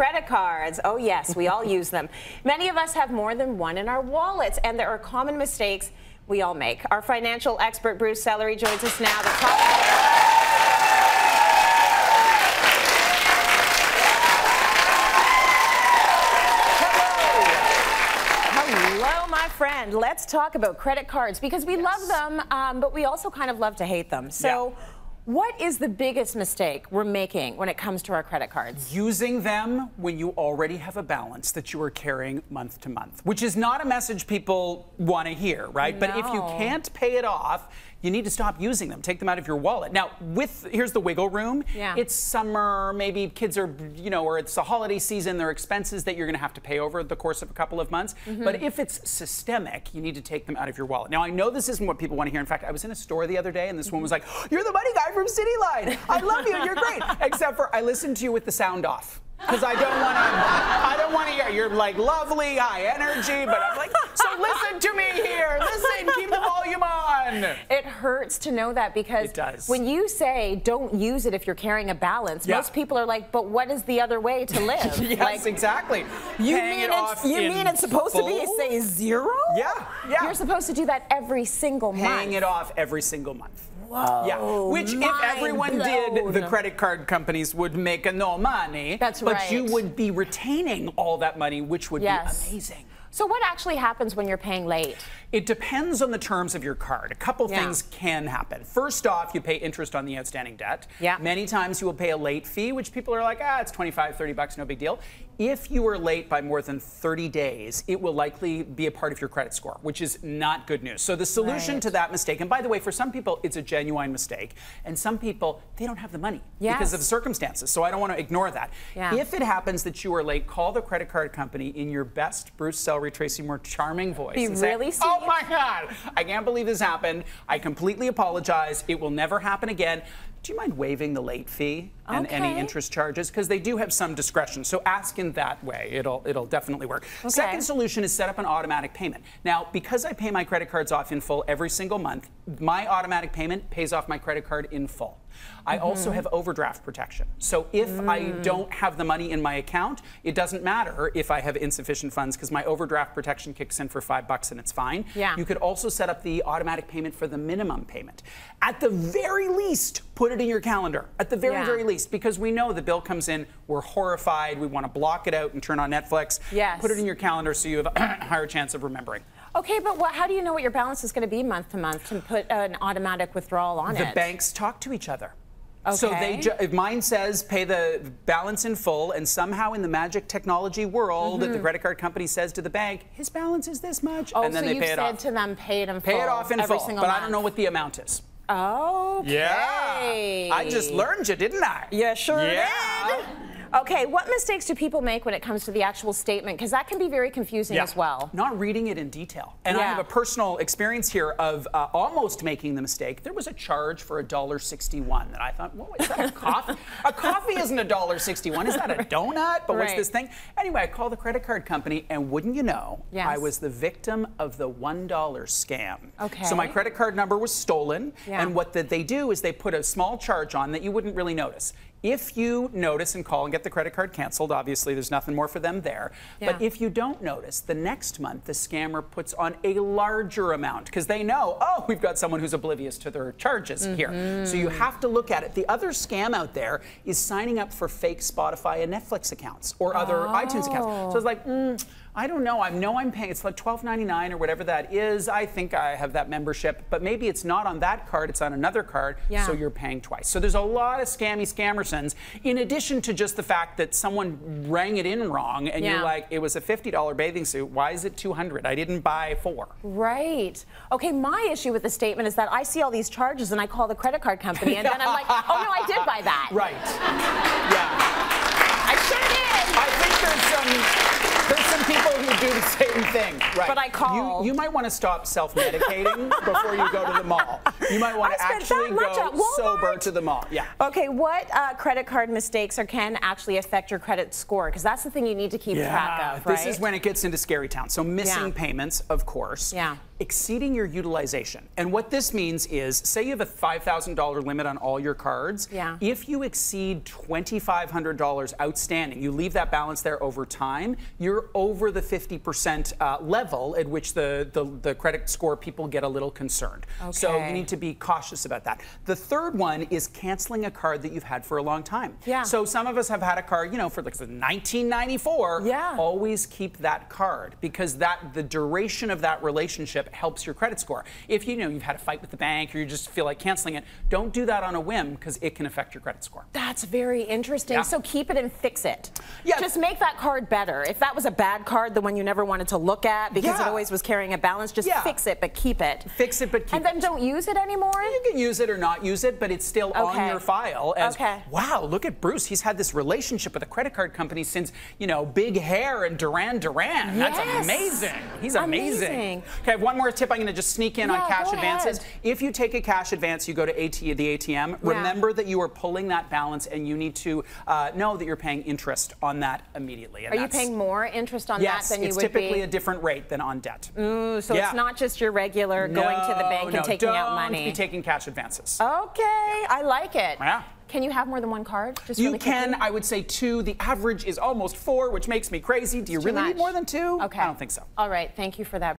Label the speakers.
Speaker 1: Credit cards. Oh yes, we all use them. Many of us have more than one in our wallets, and there are common mistakes we all make. Our financial expert, Bruce Sellery, joins us now to talk. Friend, let's talk about credit cards because we love them, but we also kind of love to hate them. So what is the biggest mistake we're making when it comes to our credit cards?
Speaker 2: Using them when you already have a balance that you are carrying month to month, which is not a message people want to hear, right?
Speaker 1: No.
Speaker 2: But if you can't pay it off, you need to stop using them. Take them out of your wallet. Now, here's the wiggle room.
Speaker 1: Yeah.
Speaker 2: It's summer, maybe kids are, or it's a holiday season, there are expenses that you're gonna have to pay over the course of a couple of months. But if it's systemic, you need to take them out of your wallet. Now, I know this isn't what people want to hear. In fact, I was in a store the other day and this woman was like, "You're the money guy from Cityline. I love you, you're great." Except for I listened to you with the sound off. Because I don't want to hear, you're like lovely, high energy, but I'm like, so listen to me here, listen, keep the volume on.
Speaker 1: It hurts to know that because
Speaker 2: it does.
Speaker 1: When you say don't use it if you're carrying a balance, most people are like, but what is the other way to live?
Speaker 2: Yes,
Speaker 1: like,
Speaker 2: exactly.
Speaker 1: You mean it's supposed to be, say, zero?
Speaker 2: Yeah.
Speaker 1: You're supposed to do that every single month.
Speaker 2: Paying it off every single month.
Speaker 1: Whoa,
Speaker 2: yeah, which if everyone did, the credit card companies would make no money.
Speaker 1: That's right.
Speaker 2: But you would be retaining all that money, which would be amazing.
Speaker 1: So what actually happens when you're paying late?
Speaker 2: It depends on the terms of your card. A couple things can happen. First off, you pay interest on the outstanding debt.
Speaker 1: Yeah.
Speaker 2: Many times you will pay a late fee, which people are like, it's 25, 30 bucks, no big deal. If you are late by more than 30 days, it will likely be a part of your credit score, which is not good news. So the solution to that mistake, and by the way, for some people, it's a genuine mistake, and some people, they don't have the money because of circumstances, so I don't want to ignore that. If it happens that you are late, call the credit card company in your best Bruce Sellery, Tracy Moore charming voice and say, "Oh my God, I can't believe this happened. I completely apologize. It will never happen again. Do you mind waiving the late fee and any interest charges?" Because they do have some discretion. So ask in that way. It'll definitely work. Second solution is set up an automatic payment. Now, because I pay my credit cards off in full every single month, my automatic payment pays off my credit card in full. I also have overdraft protection. So if I don't have the money in my account, it doesn't matter if I have insufficient funds because my overdraft protection kicks in for $5 and it's fine. You could also set up the automatic payment for the minimum payment. At the very least, put it in your calendar. At the very, very least, because we know the bill comes in, we're horrified, we want to block it out and turn on Netflix. Put it in your calendar so you have a higher chance of remembering.
Speaker 1: Okay, but how do you know what your balance is going to be month to month to put an automatic withdrawal on it?
Speaker 2: The banks talk to each other. So if mine says pay the balance in full, and somehow in the magic technology world, the credit card company says to the bank, his balance is this much, and then they pay it off.
Speaker 1: So you said to them, pay it in full.
Speaker 2: Pay it off in
Speaker 1: every
Speaker 2: full,
Speaker 1: single
Speaker 2: but
Speaker 1: month.
Speaker 2: I don't know what the amount is.
Speaker 1: Okay.
Speaker 2: Yeah. I just learned you, didn't I?
Speaker 1: You sure did. Okay, what mistakes do people make when it comes to the actual statement? Because that can be very confusing as well.
Speaker 2: Not reading it in detail. And I have a personal experience here of almost making the mistake. There was a charge for $1.61 that I thought, what is that, a coffee? A coffee isn't $1.61. Is that a donut? But what's this thing? Anyway, I called the credit card company, and wouldn't you know, I was the victim of the $1 scam. Okay. So my credit card number was stolen, and what they do is they put a small charge on that you wouldn't really notice. If you notice and call and get the credit card canceled, obviously there's nothing more for them there. But if you don't notice, the next month the scammer puts on a larger amount because they know, oh, we've got someone who's oblivious to their charges here. So you have to look at it. The other scam out there is signing up for fake Spotify and Netflix accounts or other iTunes accounts. So it's like, I don't know. I know I'm paying. It's like $12.99 or whatever that is. I think I have that membership, but maybe it's not on that card. It's on another card, so you're paying twice. So there's a lot of scammersons, in addition to just the fact that someone rang it in wrong, and you're like, it was a $50 bathing suit. Why is it $200? I didn't buy 4. Right. Okay, my issue with the statement is that I see all these charges, and I call the credit card company, and then I'm like, oh no, I did buy that. Right. I sure did. I think there's some people who do the same thing. Right. But I call. You might want to stop self-medicating before you go to the mall. You might want to actually go sober to the mall. Okay, what credit card mistakes can actually affect your credit score? Because that's the thing you need to keep track of, right? This is when it gets into scary town. So missing payments, of course. exceeding your utilization. And what this means is, say you have a $5,000 limit on all your cards.
Speaker 1: Yeah.
Speaker 2: If you exceed $2,500 outstanding, you leave that balance there over time, you're over the 50% level at which the credit score people get a little concerned.
Speaker 1: Okay.
Speaker 2: So you need to be cautious about that. The third one is canceling a card that you've had for a long time.
Speaker 1: Yeah.
Speaker 2: So some of us have had a card, you know, for like 1994.
Speaker 1: Yeah.
Speaker 2: Always keep that card, because the duration of that relationship helps your credit score. If you know you've had a fight with the bank or you just feel like canceling it, don't do that on a whim, because it can affect your credit score.
Speaker 1: That's very interesting.
Speaker 2: Yeah.
Speaker 1: So keep it and fix it.
Speaker 2: Yeah.
Speaker 1: Just make that card better. If that was a bad card, the one you never wanted to look at because it always was carrying a balance, just fix it, but keep it.
Speaker 2: Fix it, but keep it.
Speaker 1: And then don't use it anymore?
Speaker 2: You can use it or not use it, but it's still on your file as, wow, look at Bruce. He's had this relationship with a credit card company since, you know, Big Hair and Duran Duran.
Speaker 1: Yes.
Speaker 2: That's amazing. He's amazing. Okay, I have one more tip I'm going to just sneak in on cash advances. If you take a cash advance, you go to the ATM, remember that you are pulling that balance, and you need to know that you're paying interest on that immediately. And
Speaker 1: are you paying more interest on that than you would be?
Speaker 2: Yes, it's typically a different rate than on debt.
Speaker 1: Ooh, so it's not just your regular going to the bank and taking out money.
Speaker 2: Don't be taking cash advances.
Speaker 1: Okay, I like it.
Speaker 2: Yeah.
Speaker 1: Can you have more than one card? Just
Speaker 2: you can. I would say 2. The average is almost 4, which makes me crazy. Do you really need more than 2?
Speaker 1: Okay.
Speaker 2: I don't think so.
Speaker 1: All right. Thank you for that.